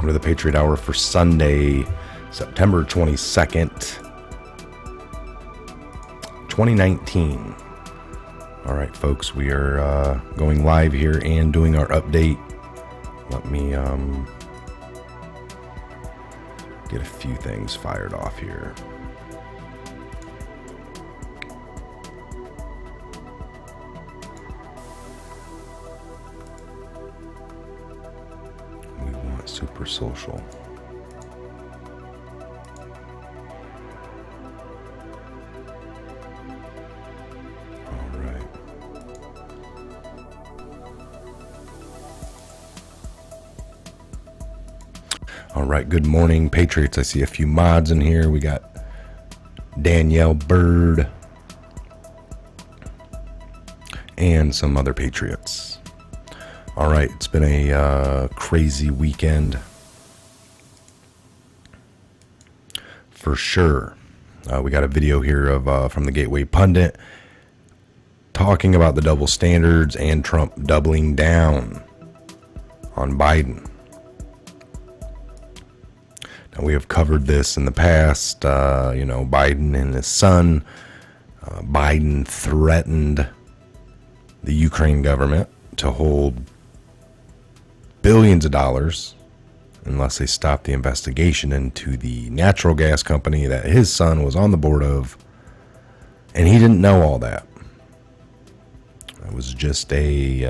welcome to the Patriot Hour for Sunday, September 22nd, 2019. All right, folks, we are going live here and doing our update. Let me get a few things fired off here. We want super social. All right. All right, good morning, Patriots. I see a few mods in here. We got Danielle Bird and some other Patriots. All right, it's been a crazy weekend for sure. We got a video here of from the Gateway Pundit talking about the double standards and Trump doubling down on Biden. Now, we have covered this in the past. Biden and his son. Biden threatened the Ukraine government to hold billions of dollars unless they stop the investigation into the natural gas company that his son was on the board of, and he didn't know all that. It was just a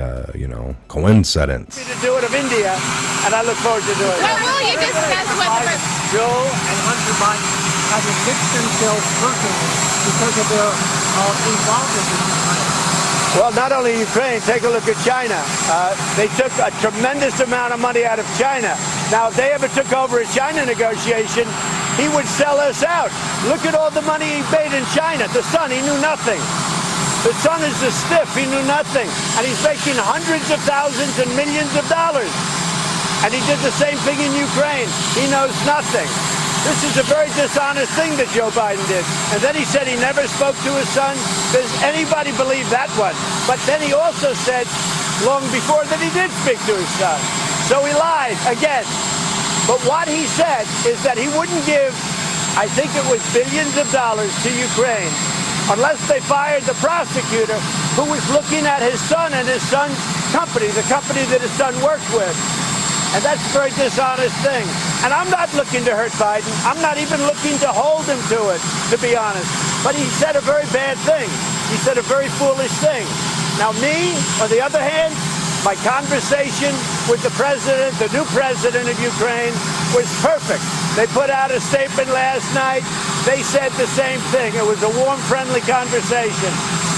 coincidence. To do it of India, and I look forward to doing it. Well, will you discuss what Joe and Hunter Biden have enriched themselves personally because of their involvement in Ukraine? Well, not only Ukraine, take a look at China. They took a tremendous amount of money out of China. Now, if they ever took over a China negotiation, he would sell us out. Look at all the money he made in China. The son, he knew nothing. The son is a stiff. He knew nothing. And he's making hundreds of thousands and millions of dollars. And he did the same thing in Ukraine. He knows nothing. This is a very dishonest thing that Joe Biden did. And then he said he never spoke to his son. Does anybody believe that one? But then he also said long before that he did speak to his son. So he lied again. But what he said is that he wouldn't give, I think it was billions of dollars to Ukraine unless they fired the prosecutor who was looking at his son and his son's company, the company that his son worked with. And that's a very dishonest thing. And I'm not looking to hurt Biden. I'm not even looking to hold him to it, to be honest. But he said a very bad thing. He said a very foolish thing. Now me, on the other hand, my conversation with the president, the new president of Ukraine, was perfect. They put out a statement last night. They said the same thing. It was a warm, friendly conversation.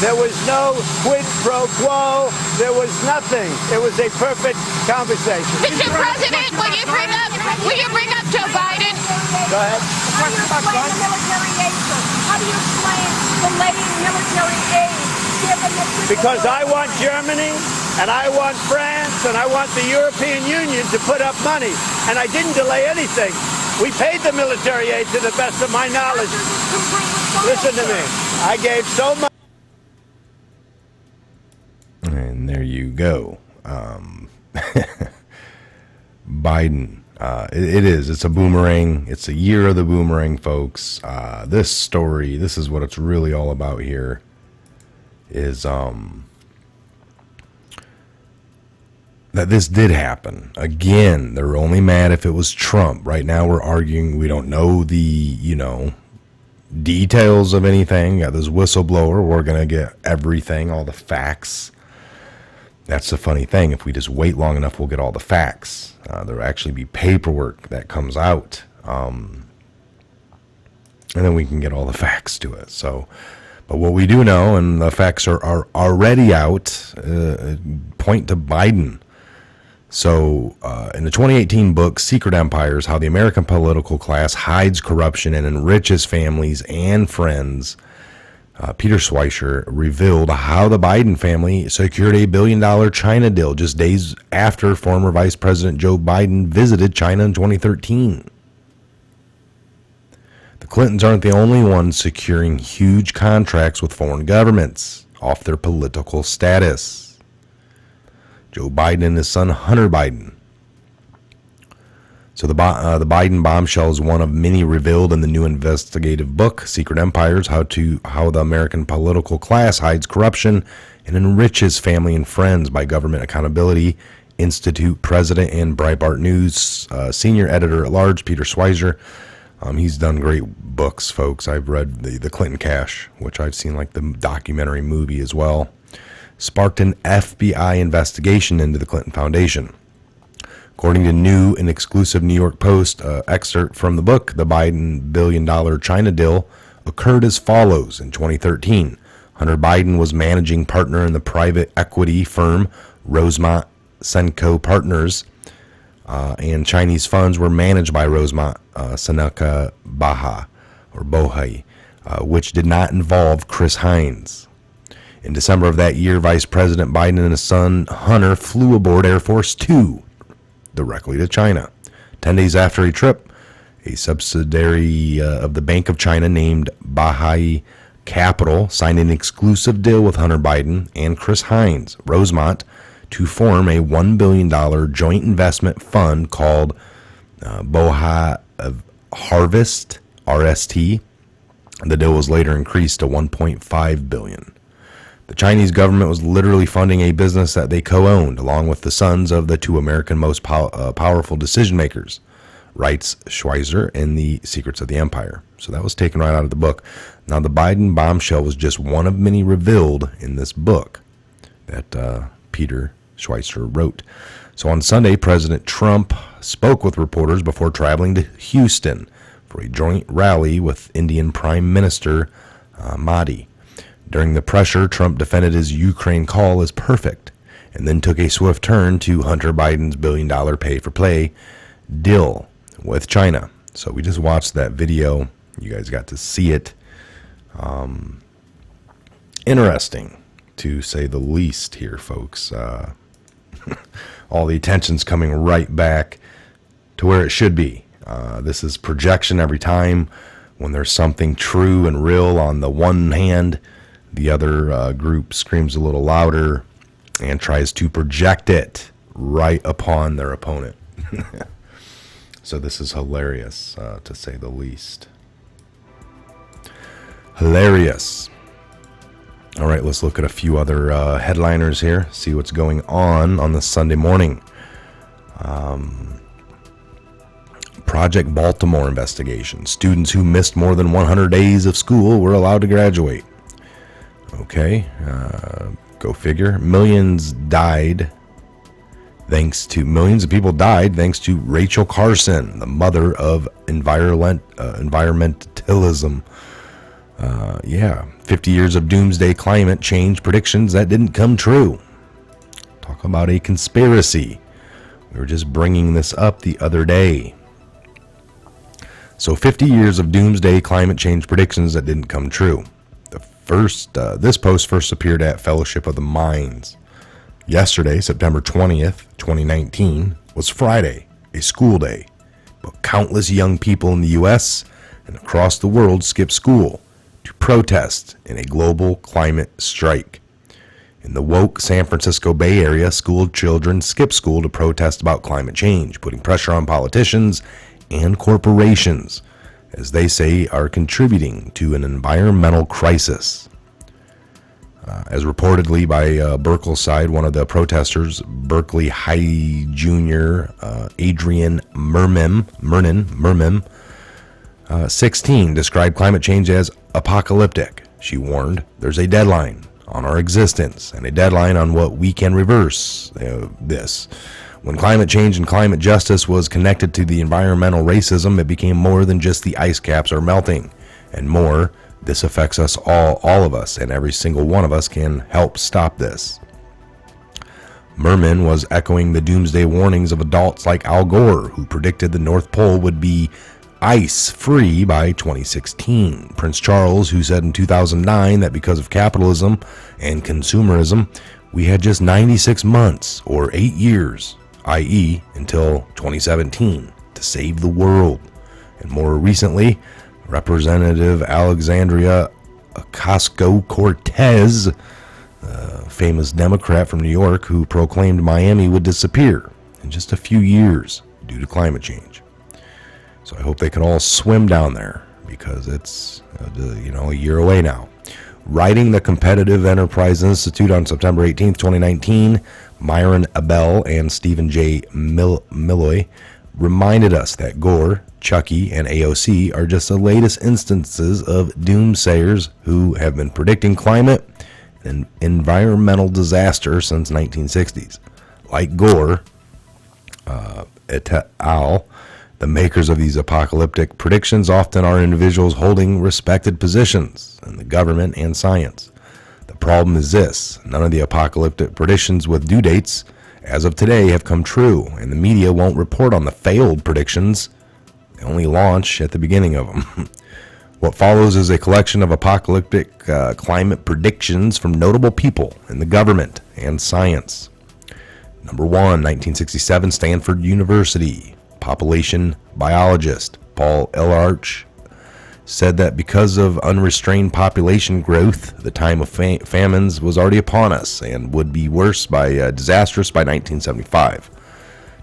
There was no quid pro quo. There was nothing. It was a perfect conversation. Mr. President, will you bring up Joe Biden? Go ahead. How do you explain the military aid, sir? How do you explain delaying military aid given that... Because I want Germany, and I want France, and I want the European Union to put up money. And I didn't delay anything. We paid the military aid to the best of my knowledge. Listen to me. I gave so much. And there you go. Biden. It's a boomerang. It's a year of the boomerang, folks. This story, this is what it's really all about here, is that this did happen. Again, they're only mad if it was Trump. Right now we're arguing, we don't know the, details of anything. Got this whistleblower. We're going to get everything, all the facts. That's the funny thing. If we just wait long enough, we'll get all the facts. There'll actually be paperwork that comes out. And then we can get all the facts to it. So, but what we do know, and the facts are already out, point to Biden. So in the 2018 book, Secret Empires, How the American Political Class Hides Corruption and Enriches Families and Friends, Peter Schweizer revealed how the Biden family secured a $1 billion China deal just days after former Vice President Joe Biden visited China in 2013. The Clintons aren't the only ones securing huge contracts with foreign governments off their political status. Joe Biden and his son Hunter Biden So the Biden bombshell is one of many revealed in the new investigative book, Secret Empires, how the American political class hides corruption and enriches family and friends by Government Accountability Institute president and Breitbart News senior editor-at-large, Peter Schweizer. He's done great books, folks. I've read the Clinton Cash, which I've seen like the documentary movie as well. Sparked an FBI investigation into the Clinton Foundation. According to new and exclusive New York Post excerpt from the book, the Biden billion-dollar China deal occurred as follows. In 2013, Hunter Biden was managing partner in the private equity firm Rosemont Senco Partners, and Chinese funds were managed by Rosemont Seneca Bohai, which did not involve Chris Hines. In December of that year, Vice President Biden and his son Hunter flew aboard Air Force Two directly to China. 10 days after a trip, a subsidiary of the Bank of China named Bohai Capital signed an exclusive deal with Hunter Biden and Chris Hines, Rosemont, to form a $1 billion joint investment fund called Bohai Harvest, RST. The deal was later increased to $1.5 billion. The Chinese government was literally funding a business that they co-owned, along with the sons of the two American most powerful decision makers, writes Schweizer in The Secrets of the Empire. So that was taken right out of the book. Now, the Biden bombshell was just one of many revealed in this book that Peter Schweizer wrote. So on Sunday, President Trump spoke with reporters before traveling to Houston for a joint rally with Indian Prime Minister Modi. During the pressure, Trump defended his Ukraine call as perfect and then took a swift turn to Hunter Biden's billion-dollar pay-for-play deal with China. So we just watched that video. You guys got to see it. Interesting, to say the least here, folks. All the attention's coming right back to where it should be. This is projection every time. When there's something true and real on the one hand, the other group screams a little louder and tries to project it right upon their opponent. So this is hilarious, to say the least. Hilarious. All right, let's look at a few other headliners here, see what's going on this Sunday morning. Project Baltimore investigation. Students who missed more than 100 days of school were allowed to graduate. Okay, go figure. Millions of people died thanks to Rachel Carson, the mother of environmentalism. 50 years of doomsday climate change predictions that didn't come true. Talk about a conspiracy. We were just bringing this up the other day. So 50 years of doomsday climate change predictions that didn't come true. This post first appeared at Fellowship of the Minds. Yesterday, September 20th, 2019, was Friday, a school day. But countless young people in the U.S. and across the world skipped school to protest in a global climate strike. In the woke San Francisco Bay Area, school children skipped school to protest about climate change, putting pressure on politicians and corporations, as they say, are contributing to an environmental crisis. As reportedly by Berkeley's side, one of the protesters, Berkeley High Junior Adrian Merman, 16, described climate change as apocalyptic. She warned, "There's a deadline on our existence and a deadline on what we can reverse this. When climate change and climate justice was connected to the environmental racism, it became more than just the ice caps are melting, and more, this affects us all of us, and every single one of us can help stop this." Merman was echoing the doomsday warnings of adults like Al Gore, who predicted the North Pole would be ice-free by 2016. Prince Charles, who said in 2009 that because of capitalism and consumerism, we had just 96 months, or 8 years, i.e. until 2017, to save the world. And more recently, Representative Alexandria Ocasio-Cortez, famous Democrat from New York, who proclaimed Miami would disappear in just a few years due to climate change. So I hope they can all swim down there, because it's a year away now. Writing the Competitive Enterprise Institute on September 18th, 2019, Myron Abel and Stephen J. Milloy reminded us that Gore, Chucky, and AOC are just the latest instances of doomsayers who have been predicting climate and environmental disaster since 1960s. Like Gore, et al., the makers of these apocalyptic predictions often are individuals holding respected positions in the government and science. The problem is this: none of the apocalyptic predictions with due dates as of today have come true, and the media won't report on the failed predictions. They only launch at the beginning of them. What follows is a collection of apocalyptic climate predictions from notable people in the government and science. Number 1, 1967, Stanford University. Population biologist Paul Ehrlich said that because of unrestrained population growth, the time of famines was already upon us and would be disastrous by 1975.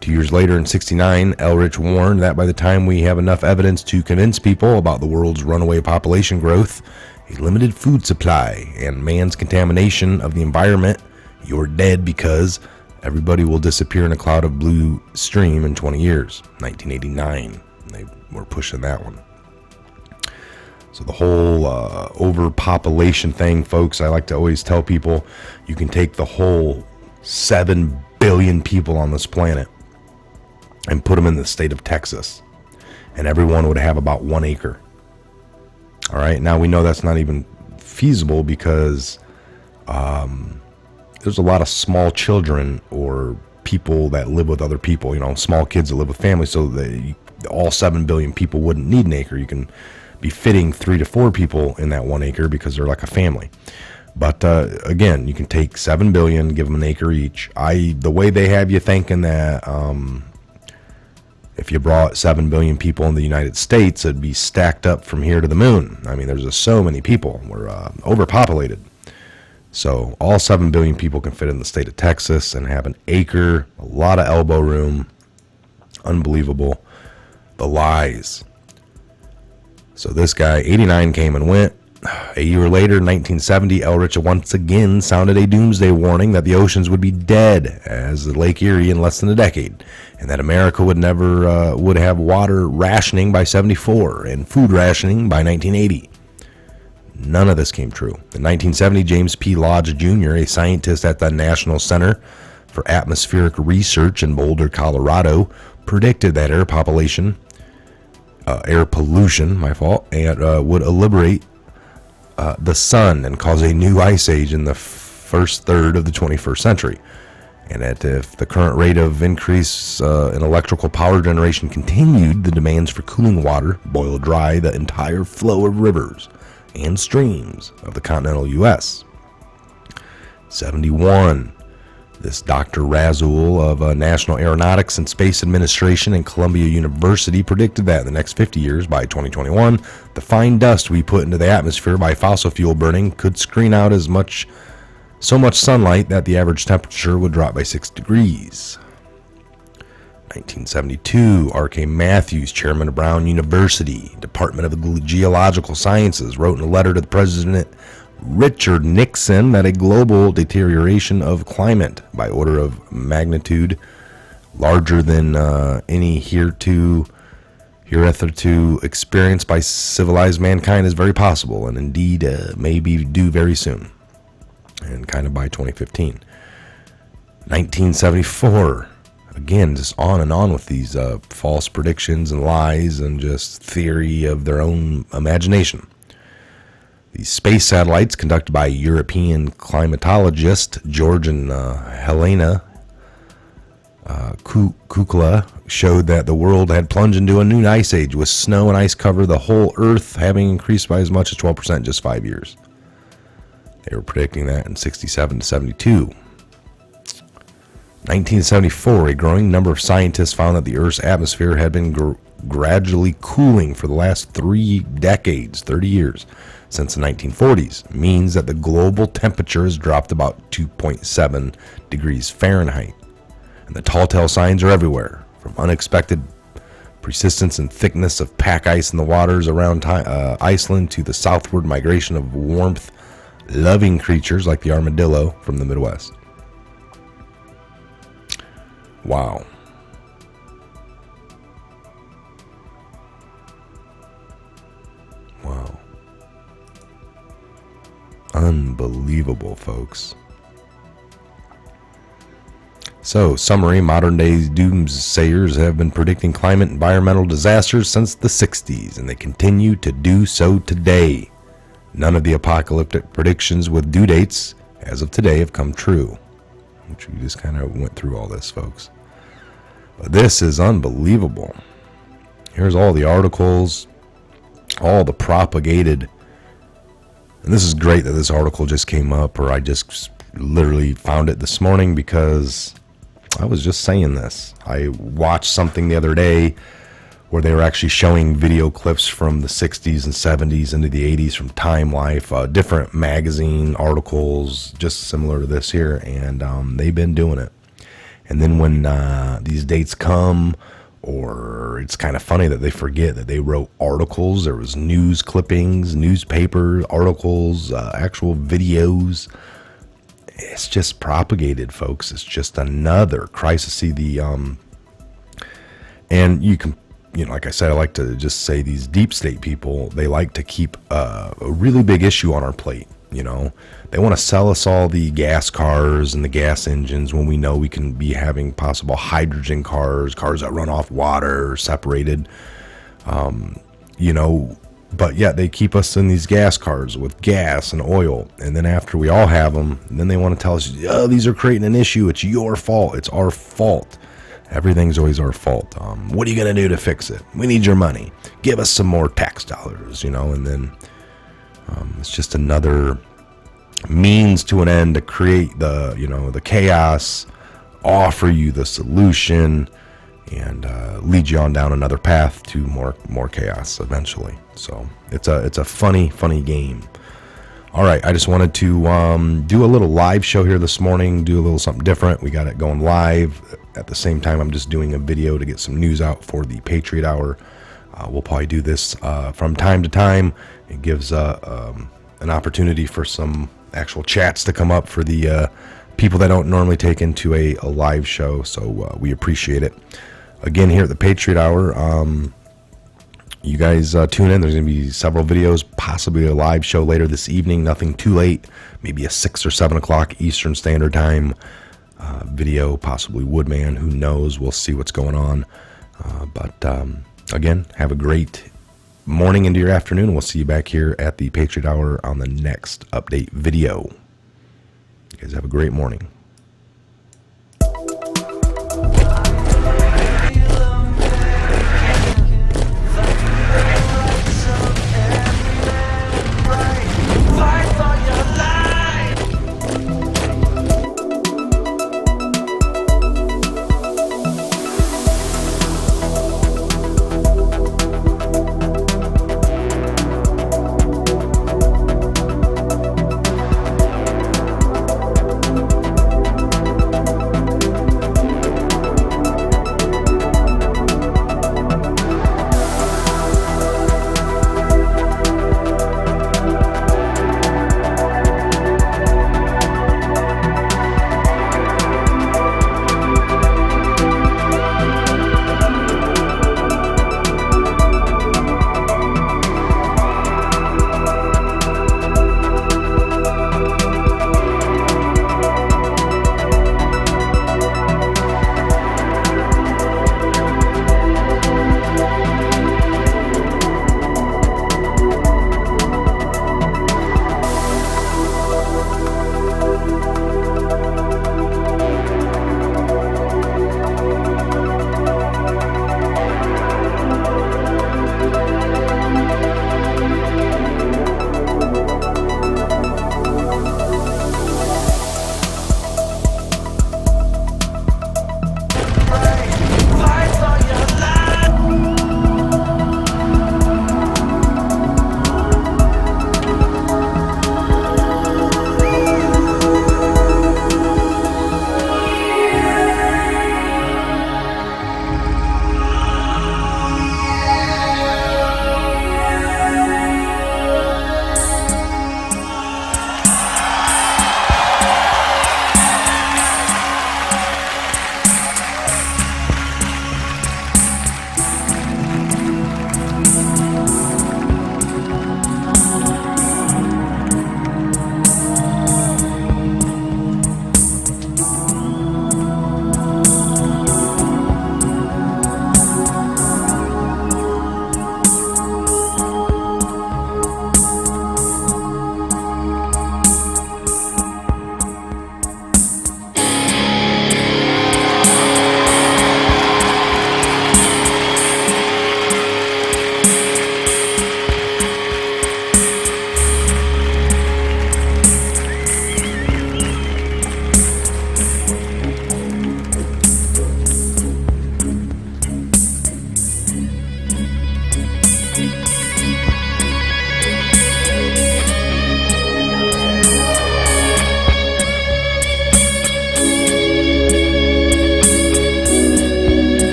2 years later, in 1969, Ehrlich warned that by the time we have enough evidence to convince people about the world's runaway population growth, a limited food supply, and man's contamination of the environment, you're dead because everybody will disappear in a cloud of blue stream in 20 years. 1989. They were pushing that one. So the whole overpopulation thing, folks, I like to always tell people, you can take the whole 7 billion people on this planet and put them in the state of Texas, and everyone would have about 1 acre. All right. Now we know that's not even feasible because there's a lot of small children or people that live with other people, small kids that live with families, so all 7 billion people wouldn't need an acre. You can be fitting 3 to 4 people in that 1 acre because they're like a family. But again, you can take 7 billion, give them an acre each. The way they have you thinking that if you brought 7 billion people in the United States, it'd be stacked up from here to the moon. I mean, there's just so many people. We're overpopulated. So all 7 billion people can fit in the state of Texas and have an acre, a lot of elbow room. Unbelievable. The lies. So this guy, 89, came and went. A year later, 1970, Ehrlich once again sounded a doomsday warning that the oceans would be dead as the Lake Erie in less than a decade, and that America would have water rationing by 74 and food rationing by 1980. None of this came true. In 1970, James P. Lodge Jr., a scientist at the National Center for Atmospheric Research in Boulder, Colorado, predicted that air pollution, and would liberate the sun and cause a new ice age in the first third of the 21st century. And that if the current rate of increase in electrical power generation continued, the demands for cooling water boil dry the entire flow of rivers and streams of the continental U.S. 71. This Dr. Razul of National Aeronautics and Space Administration and Columbia University predicted that in the next 50 years, by 2021, the fine dust we put into the atmosphere by fossil fuel burning could screen out so much sunlight that the average temperature would drop by 6 degrees. 1972, R.K. Matthews, chairman of Brown University, Department of the Geological Sciences, wrote in a letter to the President Richard Nixon that a global deterioration of climate by order of magnitude larger than any hereafter experienced by civilized mankind is very possible, and indeed may be due very soon, and kind of by 2015. 1974. Again, just on and on with these false predictions and lies and just theory of their own imagination. These space satellites, conducted by European climatologist George and Helena Kukla, showed that the world had plunged into a new ice age, with snow and ice cover the whole Earth having increased by as much as 12% in just 5 years. They were predicting that in 67 to 72. 1974, a growing number of scientists found that the Earth's atmosphere had been gradually cooling for the last 3 decades, 30 years, since the 1940s, means that the global temperature has dropped about 2.7 degrees Fahrenheit. And the telltale signs are everywhere, from unexpected persistence and thickness of pack ice in the waters around Iceland to the southward migration of warmth-loving creatures like the armadillo from the Midwest. Wow. Wow. Unbelievable, folks. So, summary, modern-day doomsayers have been predicting climate and environmental disasters since the 60s, and they continue to do so today. None of the apocalyptic predictions with due dates, as of today, have come true. Which we just kind of went through all this, folks. But this is unbelievable. Here's all the articles, all the propagated. And this is great that this article just came up, or I just literally found it this morning because I was just saying this. I watched something the other day where they were actually showing video clips from the 60s and 70s into the 80s from Time Life, different magazine articles, just similar to this here, and they've been doing it. And then when these dates come, or it's kind of funny that they forget that they wrote articles. There was news clippings, newspaper articles, actual videos. It's just propagated, folks. It's just another crisis. And you can, like I said, I like to just say these deep state people, they like to keep a really big issue on our plate. They want to sell us all the gas cars and the gas engines when we know we can be having possible hydrogen cars that run off water, separated, but yet they keep us in these gas cars with gas and oil. And then after we all have them, then they want to tell us, oh, these are creating an issue. It's your fault. It's our fault. Everything's always our fault. What are you going to do to fix it? We need your money. Give us some more tax dollars, and then it's just another means to an end to create the chaos, offer you the solution, and lead you on down another path to more chaos eventually. So it's a funny game. All right, I just wanted to do a little live show here this morning, do a little something different. We got it going live. At the same time, I'm just doing a video to get some news out for the Patriot Hour. We'll probably do this from time to time. It gives an opportunity for some actual chats to come up for the people that don't normally take into a live show, so we appreciate it. Again, here at the Patriot Hour, you guys tune in. There's going to be several videos, possibly a live show later this evening, nothing too late, maybe a 6 or 7 o'clock Eastern Standard Time video, possibly Woodman, who knows, we'll see what's going on. But again, have a great morning into your afternoon. We'll see you back here at the Patriot Hour on the next update video. You guys have a great morning.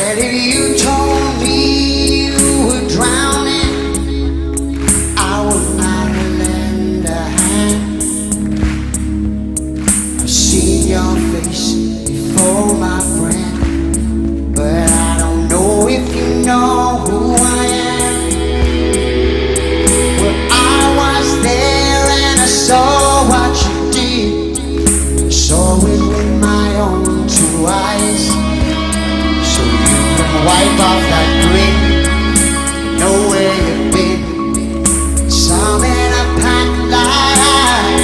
Well, if you told me you were drowning, I would not lend a hand. I've seen your face before, my friend, but I don't know if you know who I am. Well, I was there and I saw what you did. Saw it with my own two eyes. So you can wipe off that grin, know where you've been. Some in a pack light,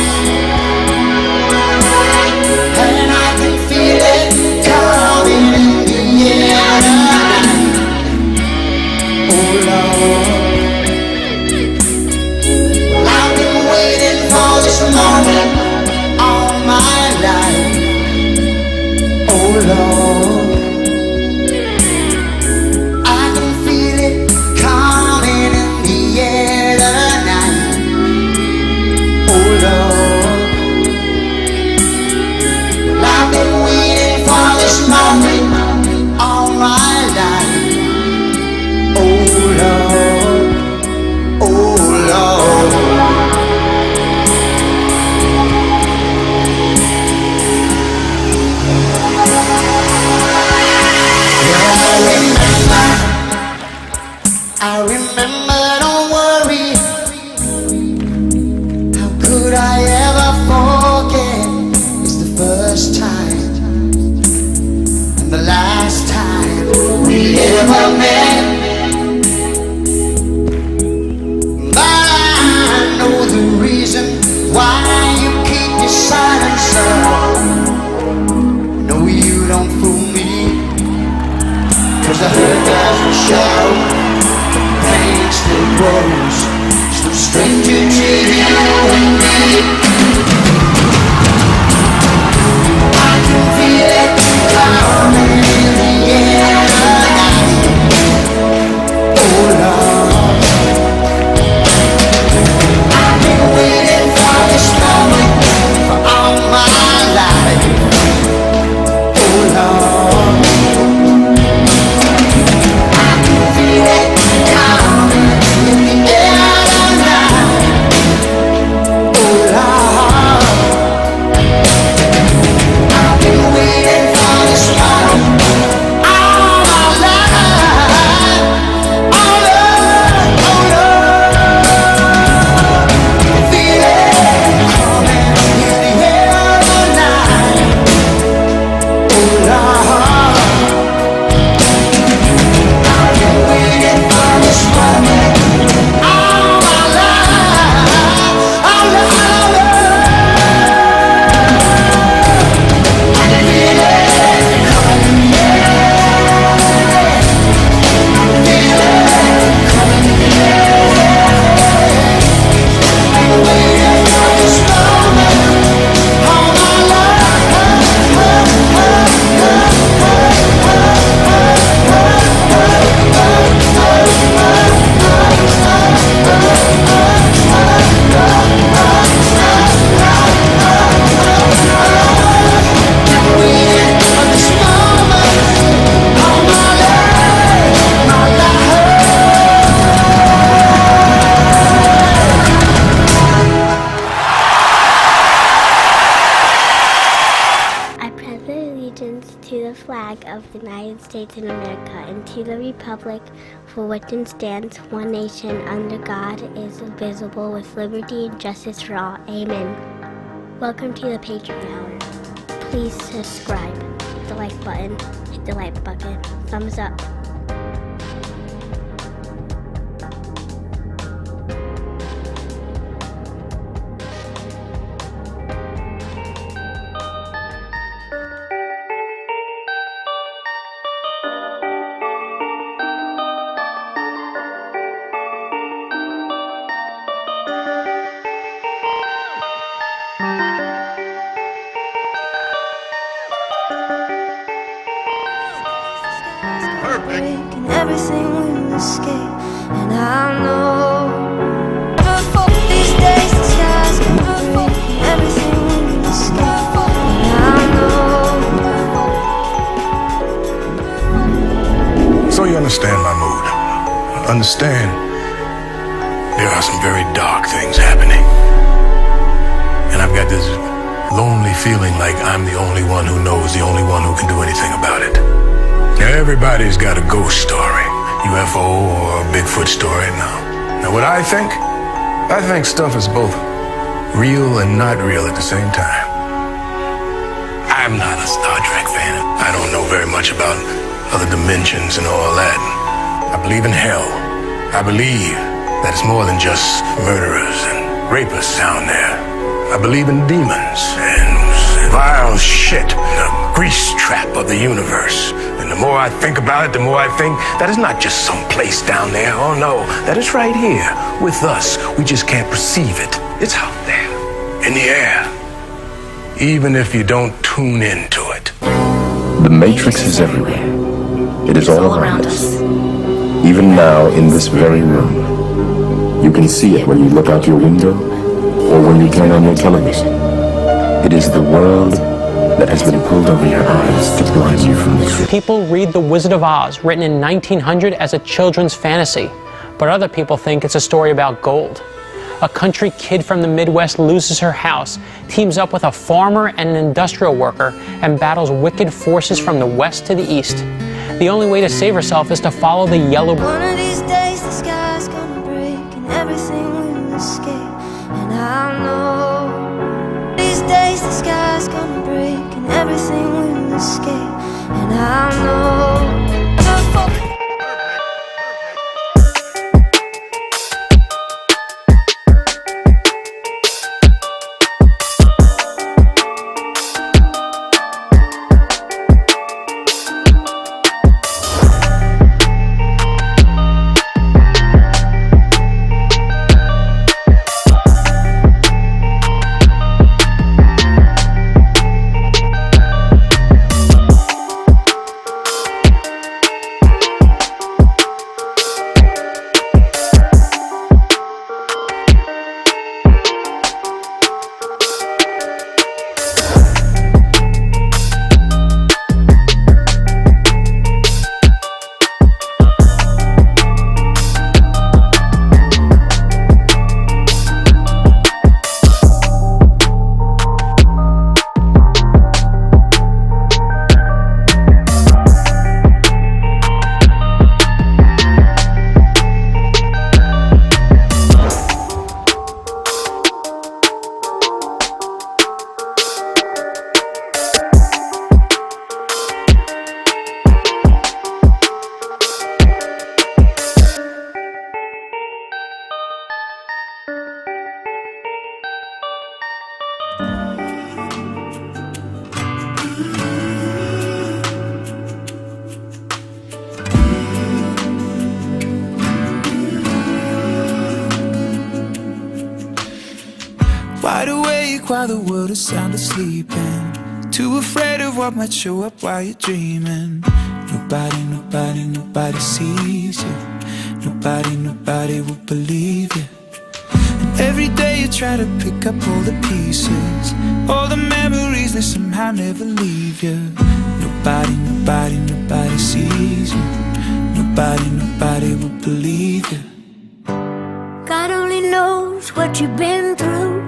and I can feel it coming in the air tonight. Oh Lord, well, I've been waiting for this moment all my life. Oh Lord, all my life. Oh Lord, oh Lord. Yeah, I remember, don't worry. How could I ever forget? It's the first time, the last time we ever met. But I know the reason why you keep your silence up. No, you don't fool me, 'cause the hurt doesn't show, the pain still grows. So stranger to you and me, I can feel it coming in the air tonight. Oh Lord, I've been waiting for this moment for all my life. Oh Lord, I can feel it coming in the air tonight. Oh Lord, I've been waiting for this moment all my life. Oh Lord, oh Lord, feel it coming in the air tonight. Oh Lord, I've been waiting for this moment all my life. Oh Lord, I can feel it coming in the air. Feel it coming in the air. I've been waiting for this moment all my life. Waiting for this moment all my life, my life. I pledge allegiance to the flag of the United States of America and to the republic for which it stands, one nation, under God, is indivisible, with liberty and justice for all. Amen. Welcome to the Patriot Hour. Please subscribe, hit the like button, hit the like button, thumbs up. And everything will escape, and I know before these days the skies can fall, and everything will escape, and I know know you understand my mood. Understand, there are some very dark things happening. And I've got this lonely feeling like I'm the only one who knows, the only one who can do anything about it. Now, everybody's got a ghost story, UFO or a Bigfoot story now. Now, what I think stuff is both real and not real at the same time. I'm not a Star Trek fan. I don't know very much about other dimensions and all that. I believe in hell. I believe that it's more than just murderers and rapists down there. I believe in demons and vile shit, the grease trap of the universe. And the more I think about it, the more I think that it's not just some place down there. Oh no, that it's right here with us. We just can't perceive it. It's out there, in the air, even if you don't tune into it. The Matrix is everywhere. It is all around us. Even now, in this very room. You can see it when you look out your window or when you turn on your television. It is the world that has been pulled over your eyes to blind you from the truth. People read The Wizard of Oz, written in 1900 as a children's fantasy, but other people think it's a story about gold. A country kid from the Midwest loses her house, teams up with a farmer and an industrial worker, and battles wicked forces from the west to the east. The only way to save herself is to follow the yellow... One of these days the sky's gonna break and everything will escape. And I know these days the sky's gonna break and everything will escape. And I know Wide awake while the world is sound asleep, and too afraid of what might show up while you're dreaming. Nobody sees you. Nobody will believe you. And every day you try to pick up all the pieces, all the memories that somehow never leave you. Nobody sees you. Nobody will believe you. God only knows what you've been through.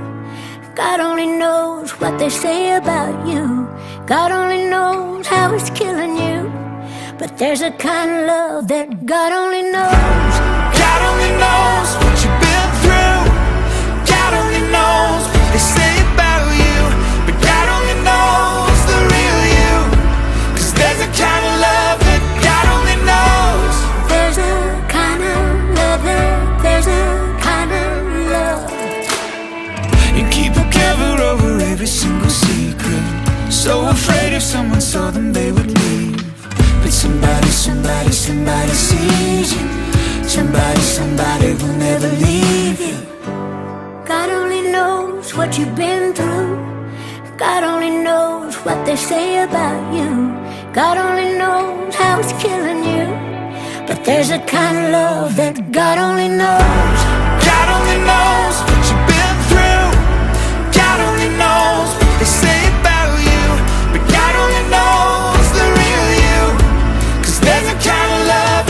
God only knows what they say about you. God only knows how it's killing you. But there's a kind of love that God only knows. God only knows what you've been through. God only knows what they say about you. But God only knows the real you. 'Cause there's a kind of love that God only knows. There's a kind of love that, there's a kind of love. You keep a cover over every single secret, so afraid if someone saw them they would leave. But somebody sees you. Somebody will never leave you. God only knows what you've been through. God only knows what they say about you. God only knows how it's killing you. But there's a kind of love that God only knows. God only knows what you've been through. God only knows what they say about you. But God only knows the real you. 'Cause there's a kind of love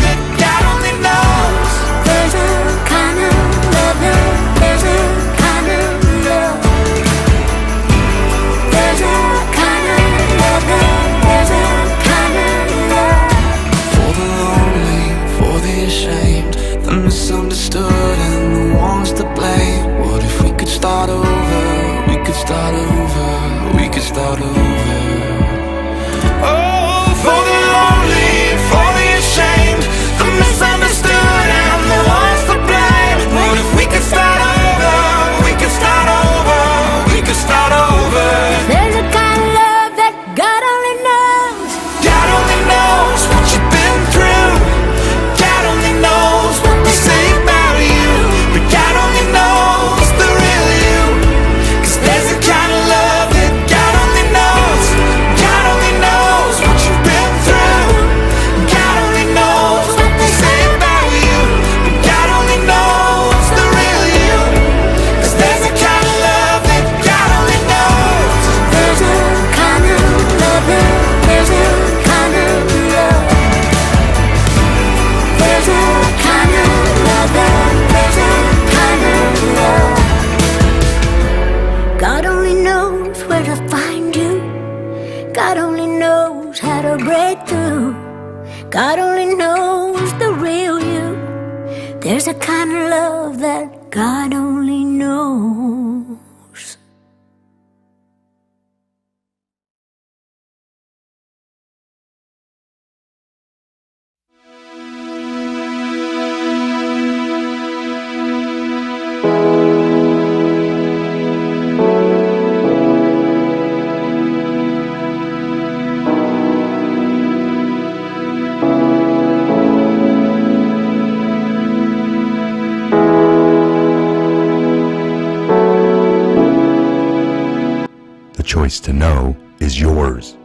God only knows the real you. There's a kind of love that God only knows. The choice to know is yours.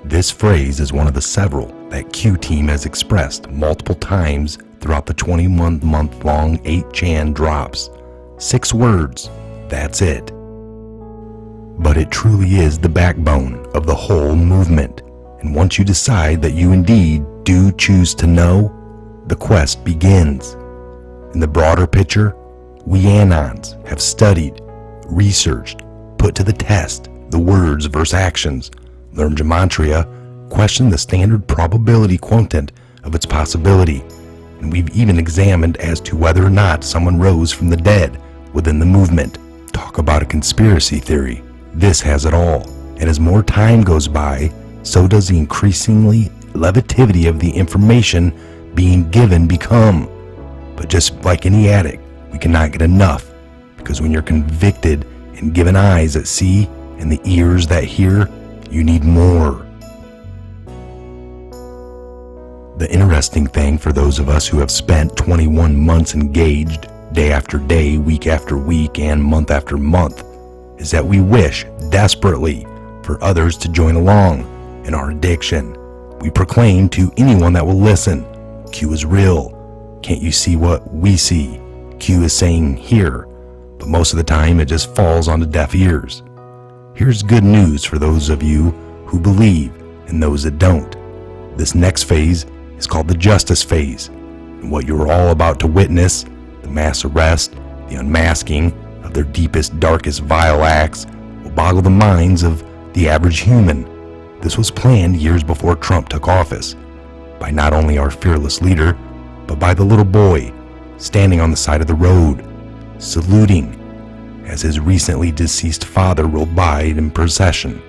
This phrase is one of the several that Q Team has expressed multiple times throughout the 21-month-long 8chan drops. 6 words, that's it. But it truly is the backbone of the whole movement. And once you decide that you indeed do choose to know, the quest begins. In the broader picture, we Anons have studied, researched, put to the test the words versus actions, learned gematria, questioned the standard probability quotient of its possibility, and we've even examined as to whether or not someone rose from the dead within the movement. Talk about a conspiracy theory. This has it all, and as more time goes by, so does the increasingly levitativity of the information being given become. But just like any addict, we cannot get enough, because when you're convicted and given eyes that see and the ears that hear, you need more. The interesting thing for those of us who have spent 21 months engaged, day after day, week after week, and month after month, is that we wish desperately for others to join along in our addiction. We proclaim to anyone that will listen, Q is real. Can't you see what we see? Q is saying here, but most of the time it just falls onto deaf ears. Here's good news for those of you who believe and those that don't. This next phase is called the justice phase, and what you're all about to witness, the mass arrest, the unmasking of their deepest, darkest, vile acts, will boggle the minds of the average human. This was planned years before Trump took office, by not only our fearless leader, but by the little boy standing on the side of the road, saluting as his recently deceased father rolled by in procession.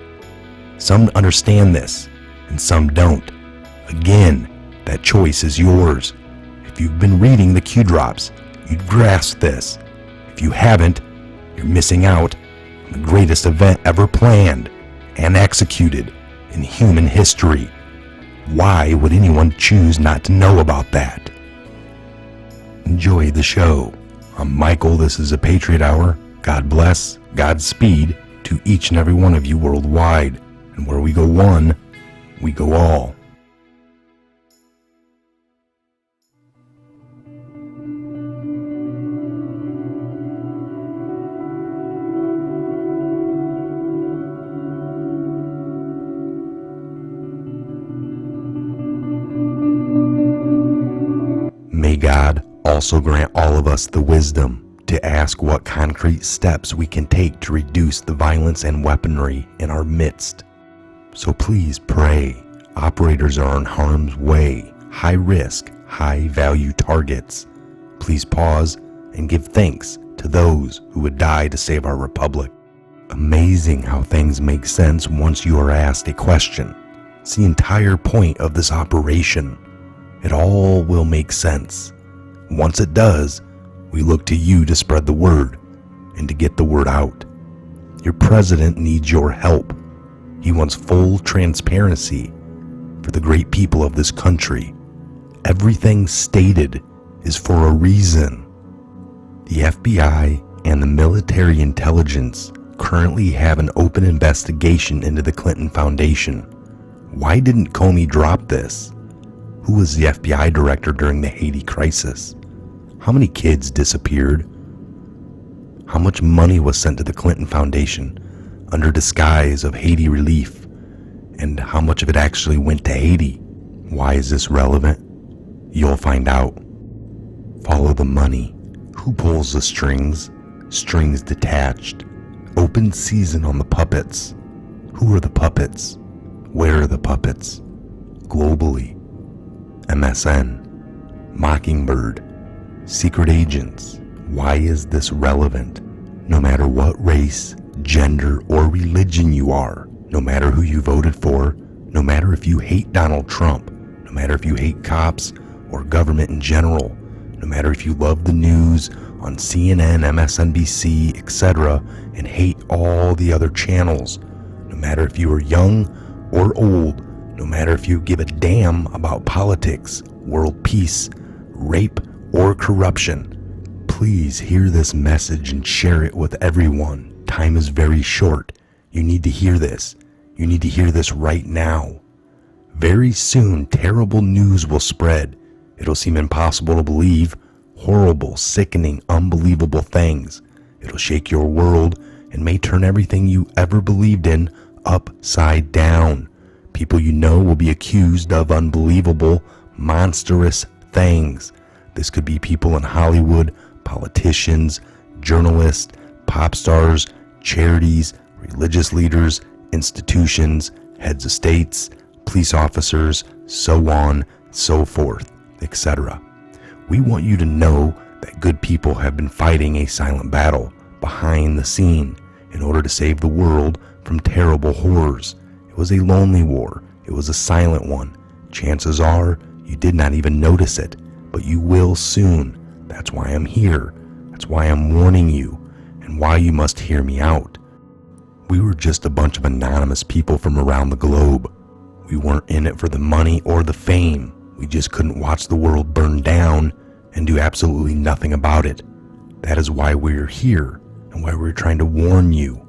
Some understand this, and some don't. Again, that choice is yours. If you've been reading the Q drops, you'd grasp this. If you haven't, you're missing out on the greatest event ever planned and executed in human history. Why would anyone choose not to know about that? Enjoy the show. I'm Michael, this is a Patriot Hour. God bless, Godspeed to each and every one of you worldwide. And where we go one, we go all. May God also grant all of us the wisdom to ask what concrete steps we can take to reduce the violence and weaponry in our midst. So please pray. Operators are in harm's way, high risk, high value targets. Please pause and give thanks to those who would die to save our republic. Amazing how things make sense once you are asked a question. It's the entire point of this operation. It all will make sense. Once it does, we look to you to spread the word and to get the word out. Your president needs your help. He wants full transparency for the great people of this country. Everything stated is for a reason. The FBI and the military intelligence currently have an open investigation into the Clinton Foundation. Why didn't Comey drop this? Who was the FBI director during the Haiti crisis? How many kids disappeared? How much money was sent to the Clinton Foundation under disguise of Haiti relief? And how much of it actually went to Haiti? Why is this relevant? You'll find out. Follow the money. Who pulls the strings? Strings detached. Open season on the puppets. Who are the puppets? Where are the puppets? Globally. MSN, Mockingbird, secret agents. Why is this relevant? No matter what race, gender, or religion you are, no matter who you voted for, no matter if you hate Donald Trump, no matter if you hate cops or government in general, no matter if you love the news on CNN, MSNBC, etc., and hate all the other channels, no matter if you are young or old, no matter if you give a damn about politics, world peace, rape, or corruption, please hear this message and share it with everyone. Time is very short. You need to hear this. You need to hear this right now. Very soon, terrible news will spread. It'll seem impossible to believe. Horrible, sickening, unbelievable things. It'll shake your world and may turn everything you ever believed in upside down. People you know will be accused of unbelievable, monstrous things. This could be people in Hollywood, politicians, journalists, pop stars, charities, religious leaders, institutions, heads of states, police officers, so on, so forth, etc. We want you to know that good people have been fighting a silent battle behind the scene in order to save the world from terrible horrors. It was a lonely war. It was a silent one. Chances are you did not even notice it, but you will soon. That's why I'm here. That's why I'm warning you, and why you must hear me out. We were just a bunch of anonymous people from around the globe. We weren't in it for the money or the fame. We just couldn't watch the world burn down and do absolutely nothing about it. That is why we're here and why we're trying to warn you.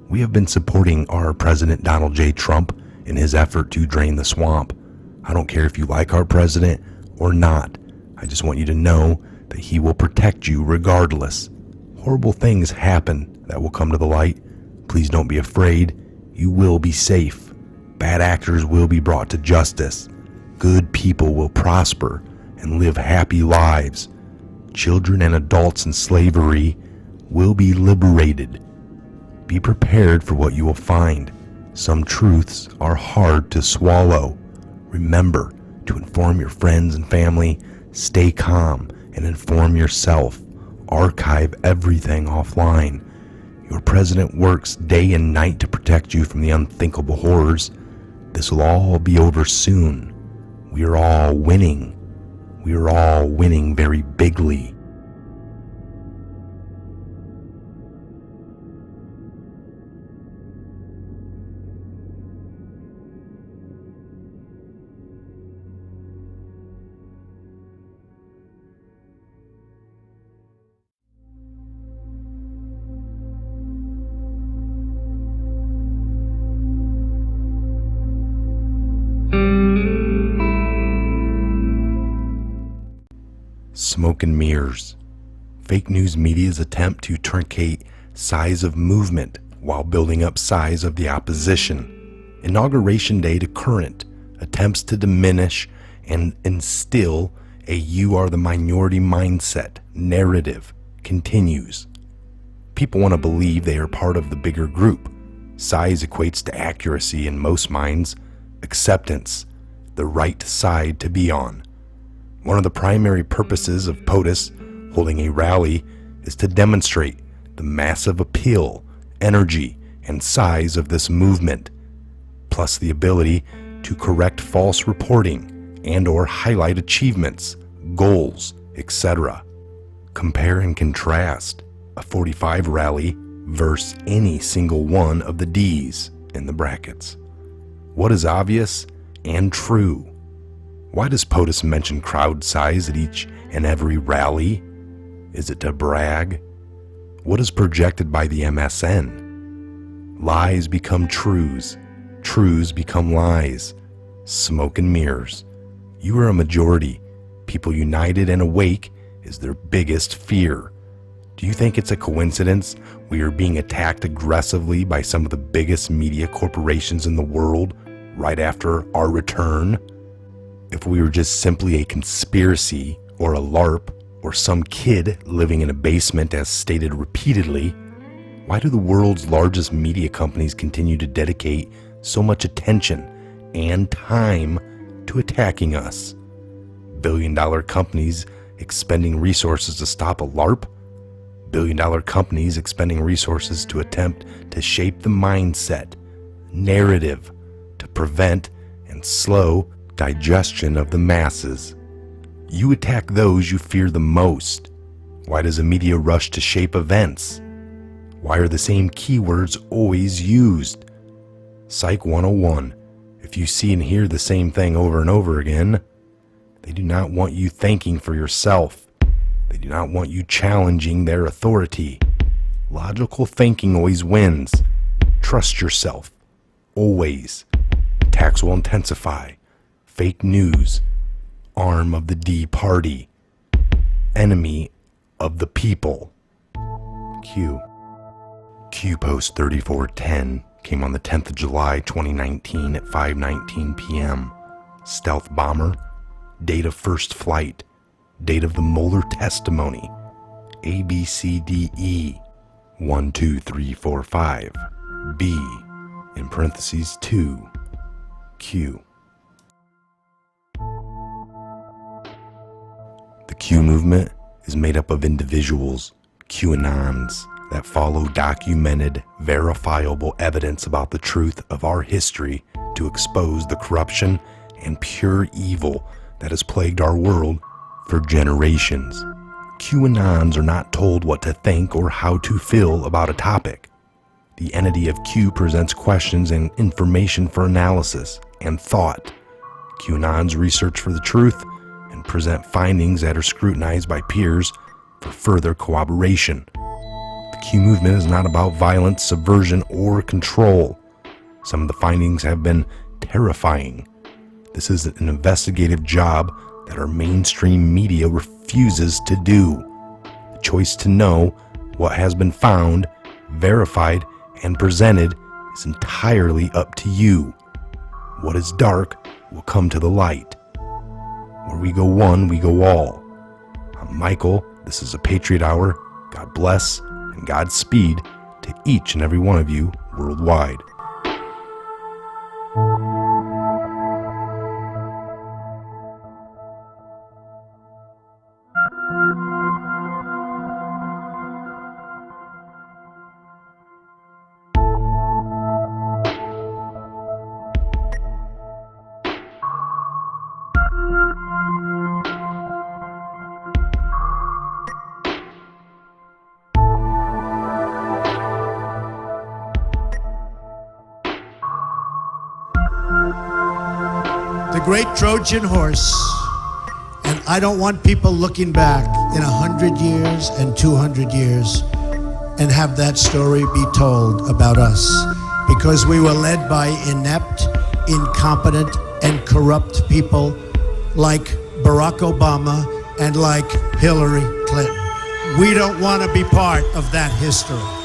We have been supporting our President Donald J. Trump in his effort to drain the swamp. I don't care if you like our president or not. I just want you to know that he will protect you regardless. Horrible things happen that will come to the light. Please don't be afraid. You will be safe. Bad actors will be brought to justice. Good people will prosper and live happy lives. Children and adults in slavery will be liberated. Be prepared for what you will find. Some truths are hard to swallow. Remember to inform your friends and family. Stay calm and inform yourself. Archive everything offline. Your president works day and night to protect you from the unthinkable horrors. This will all be over soon. We are all winning. We are all winning very bigly. Smoke and mirrors. Fake news media's attempt to truncate size of movement while building up size of the opposition. Inauguration Day to current attempts to diminish and instill a "you are the minority" mindset narrative continues. People want to believe they are part of the bigger group. Size equates to accuracy in most minds, acceptance, the right side to be on. One of the primary purposes of POTUS holding a rally is to demonstrate the massive appeal, energy, and size of this movement, plus the ability to correct false reporting and/or highlight achievements, goals, etc. Compare and contrast a 45 rally versus any single one of the D's in the brackets. What is obvious and true? Why does POTUS mention crowd size at each and every rally? Is it to brag? What is projected by the MSN? Lies become truths. Truths become lies. Smoke and mirrors. You are a majority. People united and awake is their biggest fear. Do you think it's a coincidence we are being attacked aggressively by some of the biggest media corporations in the world right after our return? If we were just simply a conspiracy or a LARP or some kid living in a basement as stated repeatedly, why do the world's largest media companies continue to dedicate so much attention and time to attacking us? Billion-dollar companies expending resources to stop a LARP? Billion-dollar companies expending resources to attempt to shape the mindset, narrative, to prevent and slow digestion of the masses. You attack those you fear the most. Why does the media rush to shape events? Why are the same keywords always used? Psych 101. If you see and hear the same thing over and over again, they do not want you thinking for yourself. They do not want you challenging their authority. Logical thinking always wins. Trust yourself. Always. Attacks will intensify. Fake news. Arm of the D party. Enemy of the people. Q. Q Post 3410 came on the 10th of July 2019 at 5:19 p.m. Stealth bomber. Date of first flight. Date of the Mueller testimony. ABCDE 1, 2, 3, 4, 5. B in parentheses 2. Q. The Q movement is made up of individuals, QAnons, that follow documented, verifiable evidence about the truth of our history to expose the corruption and pure evil that has plagued our world for generations. QAnons are not told what to think or how to feel about a topic. The entity of Q presents questions and information for analysis and thought. QAnons research for the truth and present findings that are scrutinized by peers for further corroboration. The Q movement is not about violence, subversion, or control. Some of the findings have been terrifying. This is an investigative job that our mainstream media refuses to do. The choice to know what has been found, verified, and presented is entirely up to you. What is dark will come to the light. Where we go one, we go all. I'm Michael. This is a Patriot Hour. God bless and Godspeed to each and every one of you worldwide. The great Trojan horse. And I don't want people looking back in 100 years and 200 years and have that story be told about us, because we were led by inept, incompetent, and corrupt people like Barack Obama and like Hillary Clinton. We don't want to be part of that history.